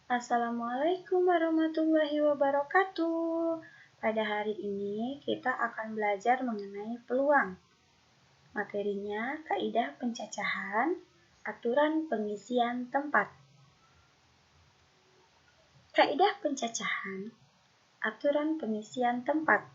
Assalamualaikum warahmatullahi wabarakatuh. Pada hari ini kita akan belajar mengenai peluang. Materinya kaidah pencacahan, aturan pengisian tempat. Kaidah pencacahan, aturan pengisian tempat.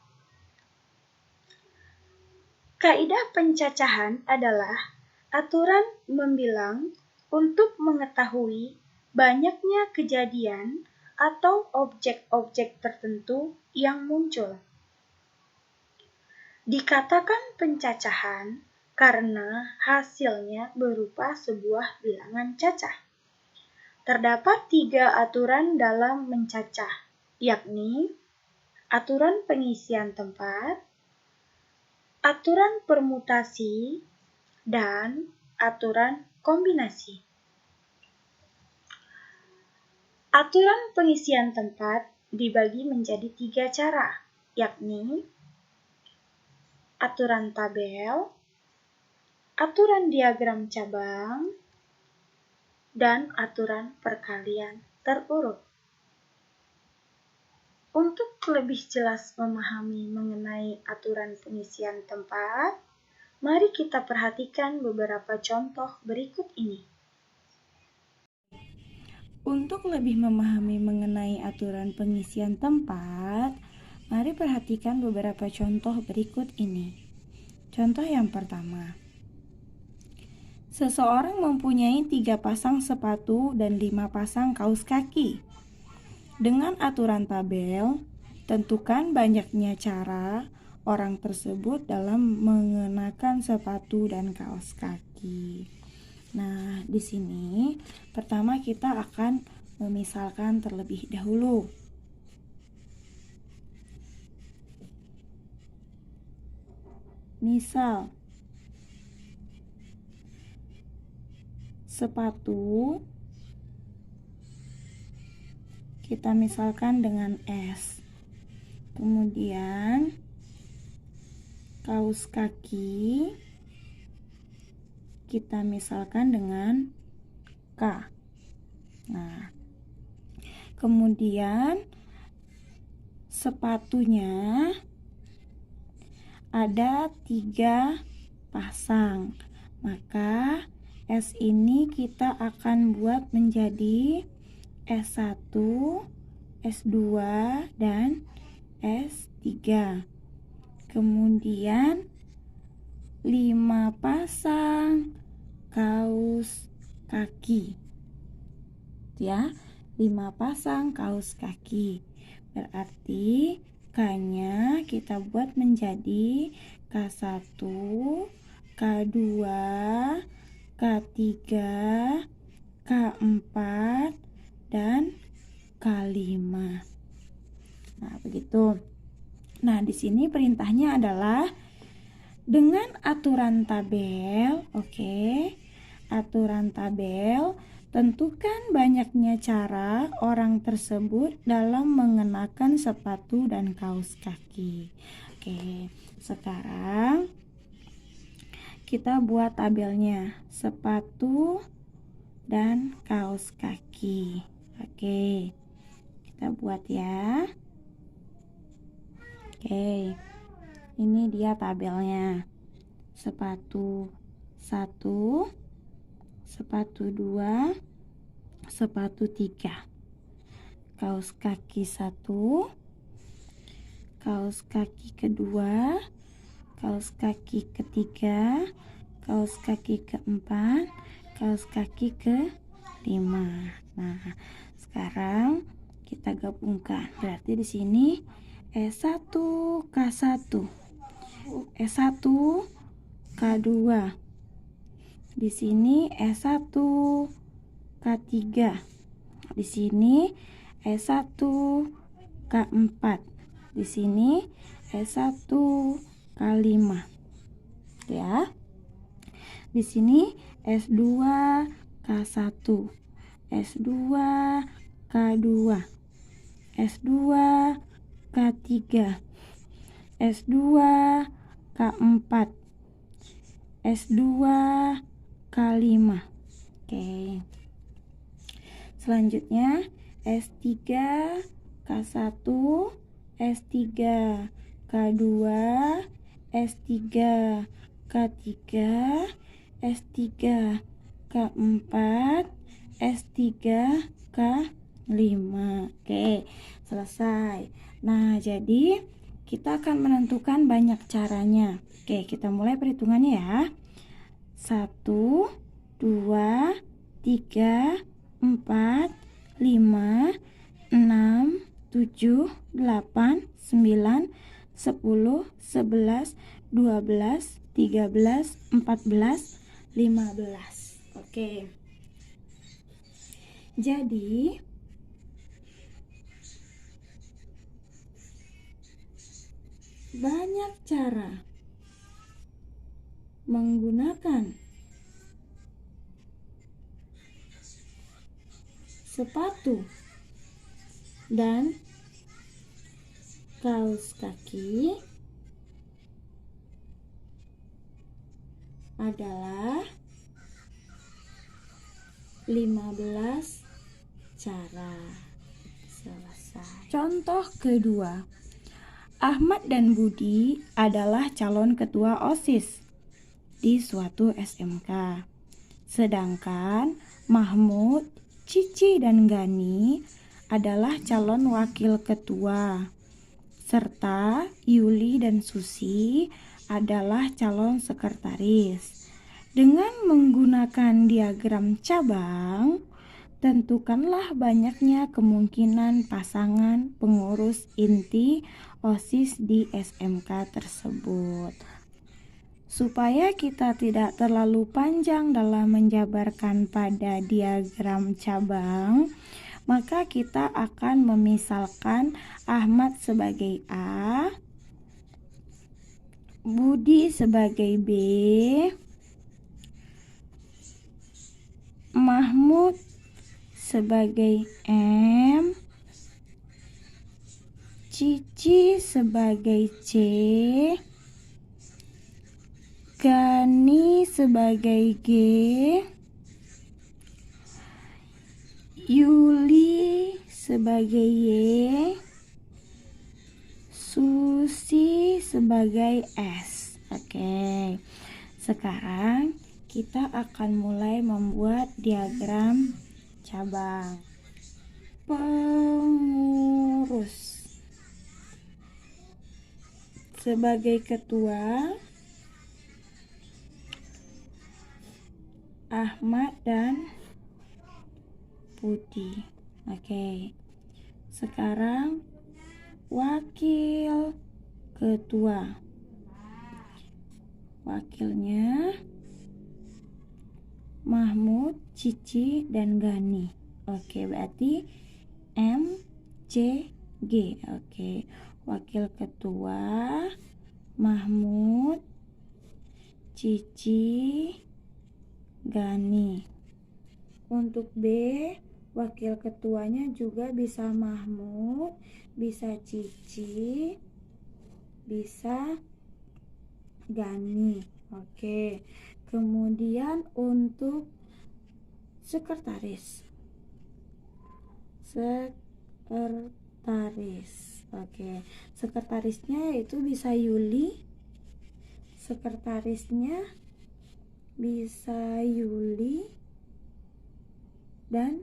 Kaidah pencacahan adalah aturan membilang untuk mengetahui banyaknya kejadian atau objek-objek tertentu yang muncul. Dikatakan pencacahan karena hasilnya berupa sebuah bilangan cacah. Terdapat 3 aturan dalam mencacah, yakni aturan pengisian tempat, aturan permutasi, dan aturan kombinasi. Aturan pengisian tempat dibagi menjadi 3 cara, yakni aturan tabel, aturan diagram cabang, dan aturan perkalian terurut. Untuk lebih jelas memahami mengenai aturan pengisian tempat, mari kita perhatikan beberapa contoh berikut ini. Untuk lebih memahami mengenai aturan pengisian tempat, mari perhatikan beberapa contoh berikut ini. Contoh yang pertama. Seseorang mempunyai 3 pasang sepatu dan 5 pasang kaos kaki. Dengan aturan tabel, tentukan banyaknya cara orang tersebut dalam mengenakan sepatu dan kaos kaki. Nah, di sini pertama kita akan memisalkan terlebih dahulu. Misal, sepatu kita misalkan dengan S. Kemudian kaos kaki kita misalkan dengan K. Nah, kemudian sepatunya ada 3 pasang. Maka S ini kita akan buat menjadi S1, S2, dan S3. Kemudian 5 pasang kaos kaki. Ya, 5 pasang kaos kaki. Berarti K-nya kita buat menjadi K1, K2, K3, K4, dan K5. Nah, begitu. Nah, di sini perintahnya adalah dengan aturan tabel, aturan tabel, tentukan banyaknya cara orang tersebut dalam mengenakan sepatu dan kaos kaki. Sekarang kita buat tabelnya, sepatu dan kaos kaki. Kita buat ya. Ini dia tabelnya. Sepatu 1, sepatu 2, sepatu 3. Kaos kaki 1, kaos kaki kedua, kaos kaki ketiga, kaos kaki keempat, kaos kaki ke-5. Nah, sekarang kita gabungkan. Berarti di sini S1 K1, S1 K2. Di sini S1 K3. Di sini S1 K4. Di sini S1 K5. Ya. Di sini S2 K1, S2 K2, S2 K3, S2 K4, S2 K5. Selanjutnya S3, K1, S3, K2, S3, K3, S3, K4, S3, K5. Oke, selesai. Nah, jadi kita akan menentukan banyak caranya. Oke, kita mulai perhitungannya ya. 1, 2, 3, 4, 5, 6, 7, 8, 9, 10, 11, 12, 13, 14, 15. Oke. Jadi banyak cara menggunakan sepatu dan kaus kaki adalah 15 cara. Selesai. Contoh kedua. Ahmad dan Budi adalah calon ketua OSIS di suatu SMK. Sedangkan Mahmud, Cici, dan Gani adalah calon wakil ketua. Serta Yuli dan Susi adalah calon sekretaris. Dengan menggunakan diagram cabang, tentukanlah banyaknya kemungkinan pasangan pengurus inti OSIS di SMK tersebut. Supaya kita tidak terlalu panjang dalam menjabarkan pada diagram cabang, maka kita akan memisalkan Ahmad sebagai A, Budi sebagai B, Mahmud sebagai M, Cici sebagai C, Gani sebagai G, Yuli sebagai Y, Susi sebagai S. Oke. Sekarang kita akan mulai membuat diagram cabang. Pengurus. Sebagai ketua Ahmad dan Budi. Oke. Sekarang wakil ketua. Wakilnya Mahmud, Cici, dan Gani. Oke, berarti M, C, G. Oke. Wakil ketua Mahmud, Cici, Gani. Untuk B, wakil ketuanya juga bisa Mahmud, bisa Cici, bisa Gani. Oke. Kemudian untuk sekretaris. Oke. Sekretarisnya yaitu bisa Yuli. Sekretarisnya bisa Yuli dan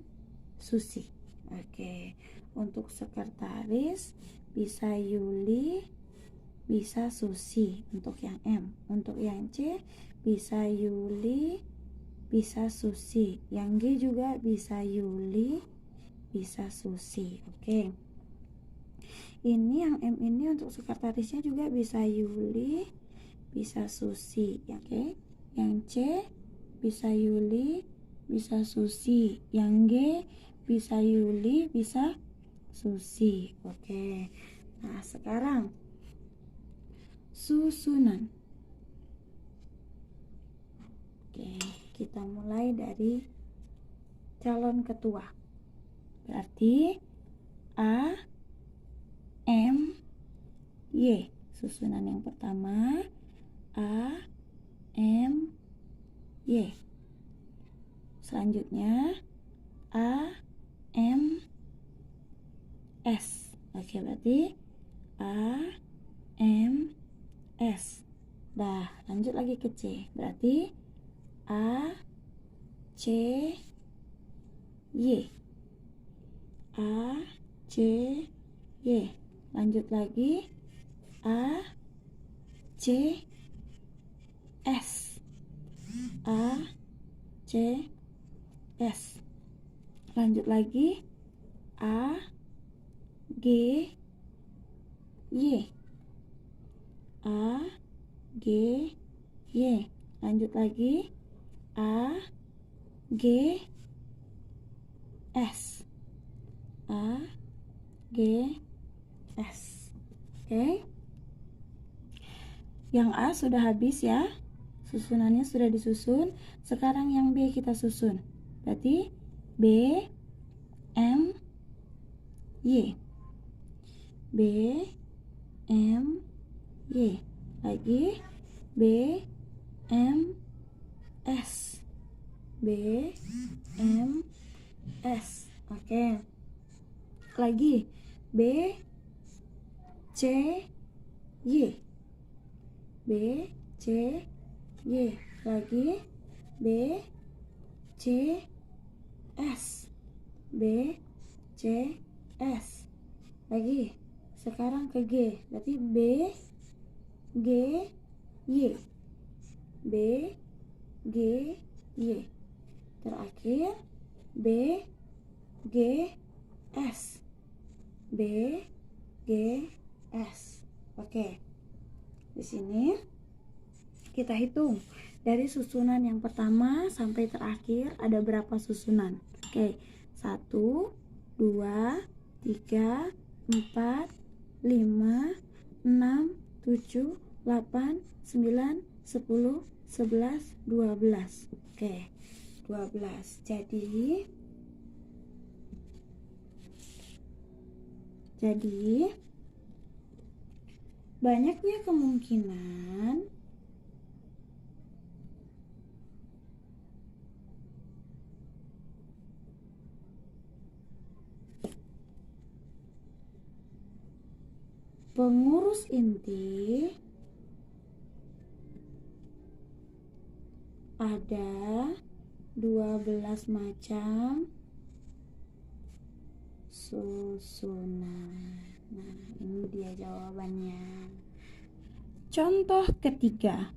Susi. Oke. Untuk sekretaris bisa Yuli, bisa Susi. Untuk yang M. Untuk yang C bisa Yuli, bisa Susi. Yang G juga bisa Yuli, bisa Susi. Oke. Ini yang M ini untuk sekretarisnya juga bisa Yuli, bisa Susi. Oke. Yang C bisa Yuli, bisa Susi. Yang G bisa Yuli, bisa Susi. Oke. Nah, sekarang susunan. Oke, kita mulai dari calon ketua. Berarti A, M, Y. Susunan yang pertama A, M, Y. Selanjutnya A, M, Oke, berarti A, M, S. Dah, lanjut lagi ke C. Berarti A, C, Y. A, C, Y. Lanjut lagi A, C, S. A, C, S. Lanjut lagi A, G, Y. A, G, Y. Lanjut lagi A, G, S. A, G, S. Oke. Yang A sudah habis ya. Susunannya sudah disusun. Sekarang yang B kita susun. Berarti B, M, Y. B, M, Y. Lagi B, M, S. B, M, S. Oke. Lagi B, C, Y. B, C, Y. Lagi B, C, S. B, C, S. Lagi. Sekarang ke G. Berarti B, G, Y. B, G, Y. Terakhir B, G, S. B, G, S. Oke. Di sini kita hitung dari susunan yang pertama sampai terakhir ada berapa susunan. Oke. 1, 2, 3, 4, 5, 6, 7, 8, 9, 10, 11, 12. Oke. 12. Jadi banyaknya kemungkinan pengurus inti ada 12 macam susunan. Nah, ini dia jawabannya. Contoh ketiga.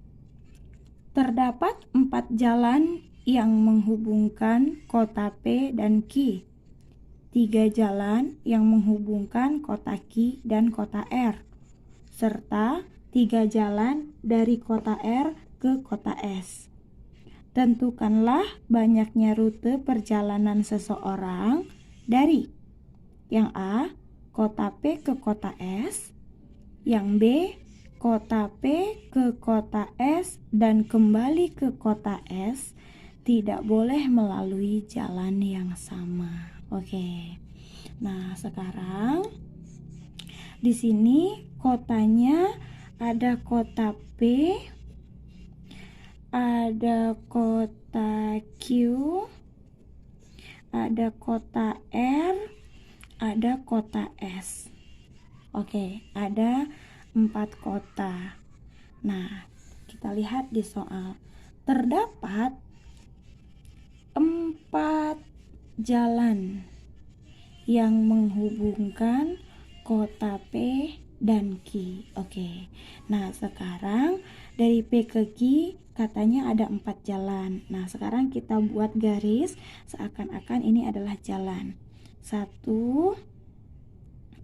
Terdapat 4 jalan yang menghubungkan kota P dan Q. 3 jalan yang menghubungkan kota Q dan kota R. Serta 3 jalan dari kota R ke kota S. Tentukanlah banyaknya rute perjalanan seseorang dari yang A, kota P ke kota S, yang B, kota P ke kota S dan kembali ke kota S, tidak boleh melalui jalan yang sama. Oke. Nah, sekarang di sini kotanya ada kota P, ada kota Q, ada kota R, ada kota S. Oke, ada 4 kota. Nah, kita lihat di soal. Terdapat 4 jalan yang menghubungkan kota P dan Q. Oke. Nah, sekarang dari P ke Q katanya ada 4 jalan. Nah, sekarang kita buat garis seakan-akan ini adalah jalan. 1,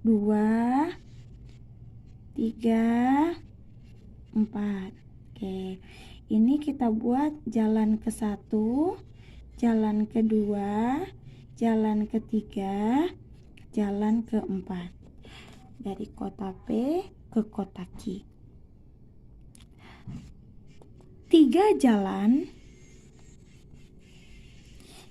2, 3, 4. Oke. Ini kita buat jalan ke-1, jalan kedua, jalan ketiga, jalan keempat. Dari kota P ke kota Q. 3 jalan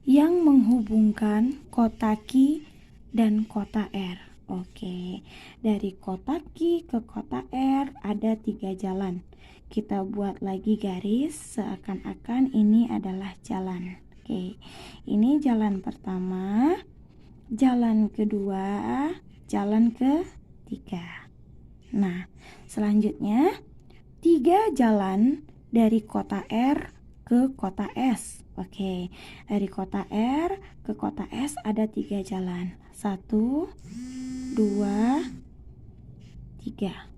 yang menghubungkan kota Q dan kota R. Oke, dari kota Q ke kota R ada 3 jalan. Kita buat lagi garis seakan-akan ini adalah jalan. Oke, ini jalan pertama, jalan kedua, jalan 3. Nah, selanjutnya 3 jalan dari kota R ke kota S. Oke, dari kota R ke kota S ada 3 jalan. 1, 2, 3.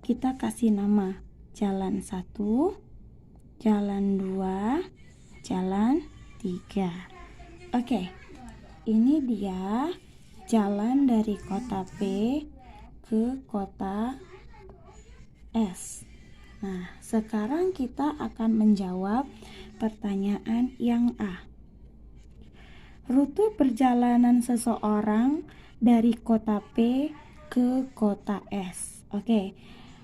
Kita kasih nama jalan 1, jalan 2, jalan 3. Oke, ini dia jalan dari kota P ke kota S. Nah, sekarang kita akan menjawab pertanyaan yang A. Rute perjalanan seseorang dari kota P ke kota S. Oke,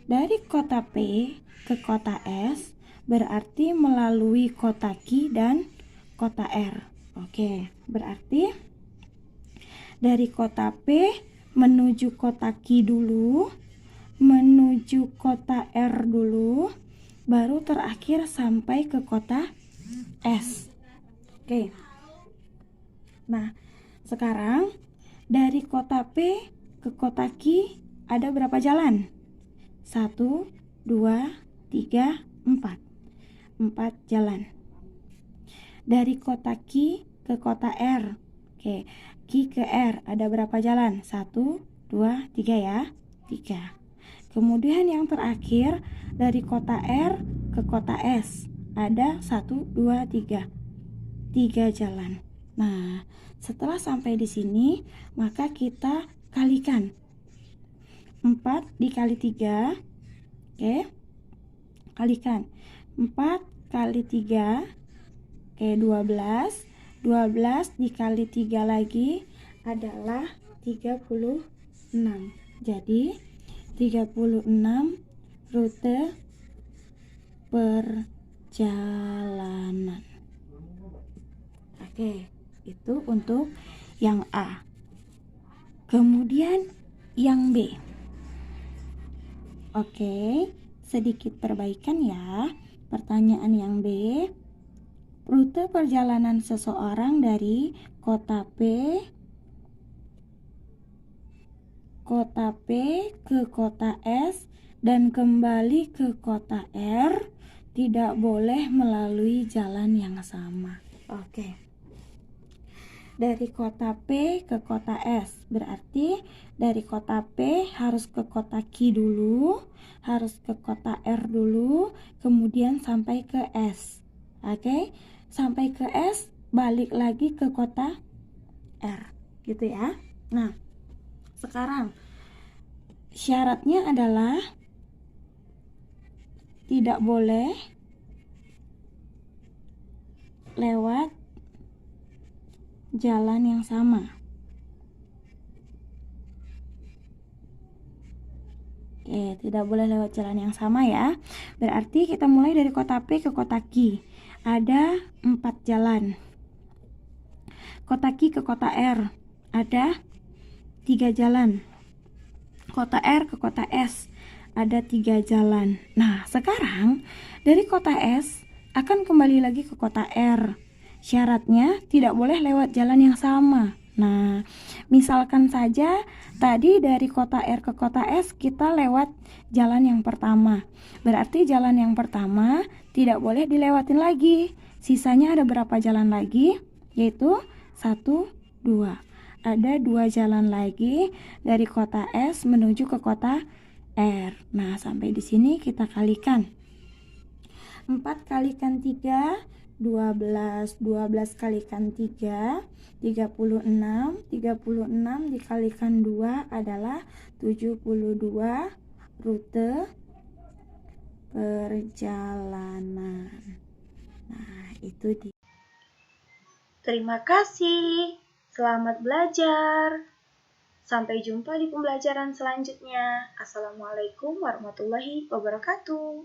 dari kota P ke kota S berarti melalui kota Q dan kota R. Oke, berarti dari kota P menuju kota Q dulu, menuju kota R dulu, baru terakhir sampai ke kota S. Oke. Nah, sekarang dari kota P ke kota Q ada berapa jalan? 1, 2, 3, 4. 4 jalan. Dari kota Q ke kota R. Oke, Q ke R ada berapa jalan? 1, 2, 3 ya. 3. Kemudian yang terakhir dari kota R ke kota S ada 1, 2, 3. 3 jalan. Nah, setelah sampai di sini, maka kita kalikan 4 dikali 3. Oke, kalikan 4 kali 3. Oke, 12. 12 dikali 3 lagi adalah 36. Jadi 36 rute perjalanan. Oke, itu untuk yang A. Kemudian yang B. Oke, sedikit perbaikan ya. Pertanyaan yang B. Rute perjalanan seseorang dari kota P ke kota S dan kembali ke kota R tidak boleh melalui jalan yang sama. Oke. Dari kota P ke kota S berarti dari kota P harus ke kota Q dulu, harus ke kota R dulu, kemudian sampai ke S. Oke, sampai ke S balik lagi ke kota R, gitu ya. Nah, sekarang syaratnya adalah tidak boleh lewat jalan yang sama. Oke, tidak boleh lewat jalan yang sama ya. Berarti kita mulai dari kota P ke kota Q. Ada 4 jalan. Kota Q ke kota R ada 3 jalan. Kota R ke kota S ada 3 jalan. Nah, sekarang dari kota S akan kembali lagi ke kota R. Syaratnya tidak boleh lewat jalan yang sama. Nah, misalkan saja tadi dari kota R ke kota S kita lewat jalan yang pertama. Berarti jalan yang pertama tidak boleh dilewatin lagi. Sisanya ada berapa jalan lagi? Yaitu 1, 2. Ada 2 jalan lagi dari kota S menuju ke kota R. Nah, sampai di sini kita kalikan. 4 kalikan 3, 12. 12 kalikan 3, 36. 36 dikalikan 2 adalah 72 rute perjalanan. Nah, itu dia. Terima kasih. Selamat belajar. Sampai jumpa di pembelajaran selanjutnya. Assalamualaikum warahmatullahi wabarakatuh.